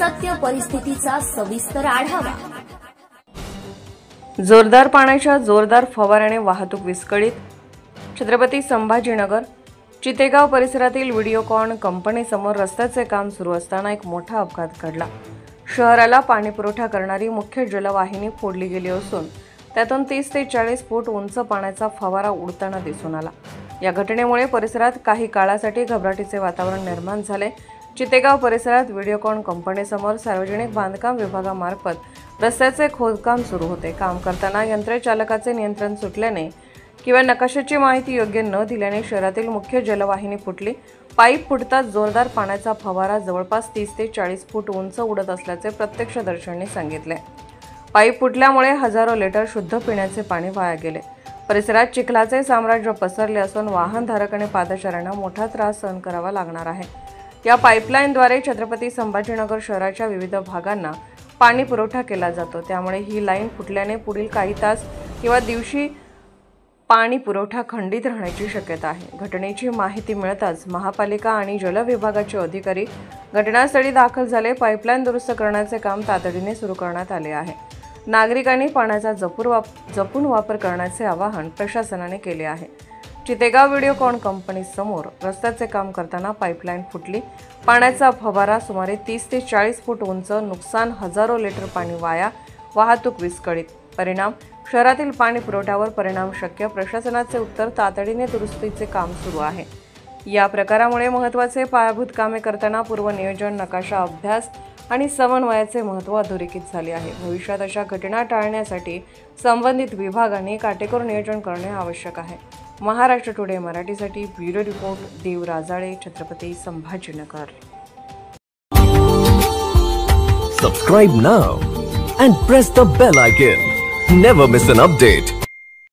सत्य परिस्थितीचा सविस्तर आढावा। जोरदार पाण्याच्या जोरदार फवाऱ्याने वाहतूक विस्कळीत। छत्रपती संभाजीनगर चितेगाव परिसरातील व्हिडिओकॉन कंपनीसमोर रस्त्याचे काम सुरू असताना एक मोठा अपघात घडला। शहराला पाणी पुरवठा करणारी मुख्य जलवाहिनी फोडली गेली असून त्यातून 30 ते 40 फूट उंच पाण्याचा फवारा उडताना दिसून आला। या घटनेमुळे परिसरात काही काळासाठी घबराटीचे वातावरण निर्माण झाले। चितेगाव परिसरात व्हिडिओकॉन कंपनीसमोर सार्वजनिक बांधकाम विभागामार्फत रस्त्याचे खोदकाम सुरू होते। काम करताना यंत्रचालकाचे नियंत्रण सुटल्याने किंवा नकाशाची माहिती योग्य न दिल्याने शहरातील मुख्य जलवाहिनी फुटली। पाईप फुटताच जोरदार पाण्याचा फवारा जवळपास 30 ते 40 फूट उंच उडत असल्याचे प्रत्यक्षदर्शींनी सांगितले। पाईप फुटल्यामुळे हजारो लिटर शुद्ध पिण्याचे पाणी वाया गेले। परिसरात चिखलाचे साम्राज्य पसरले असून वाहनधारक आणि पादचाऱ्यांना मोठा त्रास सहन करावा लागणार आहे। या पाईपलाईनद्वारे छत्रपती संभाजीनगर शहराच्या विविध भागांना पाणी पुरवठा केला जातो, त्यामुळे ही लाईन फुटल्याने पुढील काही तास किंवा दिवशी पाणी पुरवठा खंडित राहण्याची शक्यता आहे। घटनेची माहिती मिळताच महापालिका आणि जल विभागाचे अधिकारी घटनास्थळी दाखल झाले। पाईपलाईन दुरुस्त करण्याचे काम तातडीने सुरू करण्यात आले आहे। नागरिकांनी पाण्याचा जपून वापर करण्याचे आवाहन प्रशासनाने केले आहे। चितेगाव व्हिडिओकॉन कंपनी समोर रस्त्याचे काम करताना पाईपलाईन फुटली। पाण्याचा फवारा सुमारे 30 ते 40 फूट उंच, नुकसान हजारो लिटर पाणी वाया, वाहतूक विस्कळीत। परिणाम शहरातील पाणी पुरवठ्यावर परिणाम शक्य। प्रशासनाचे उत्तर तातडीने दुरुस्तीचे काम सुरू आहे। या प्रकारामुळे महत्त्वाचे पायाभूत कामे करताना पूर्वनियोजन, नकाशा अभ्यास आणि समन्वयाचे महत्त्व अधोरेखित झाले आहे। भविष्यात अशा घटना टाळण्यासाठी संबंधित विभागांनी काटेकोर नियोजन करणे आवश्यक आहे। महाराष्ट्र टुडे मराठीसाठी bureau report Dev Rajale, Chhatrapati Sambhajinagar. Subscribe now and press the bell icon. Never miss an update.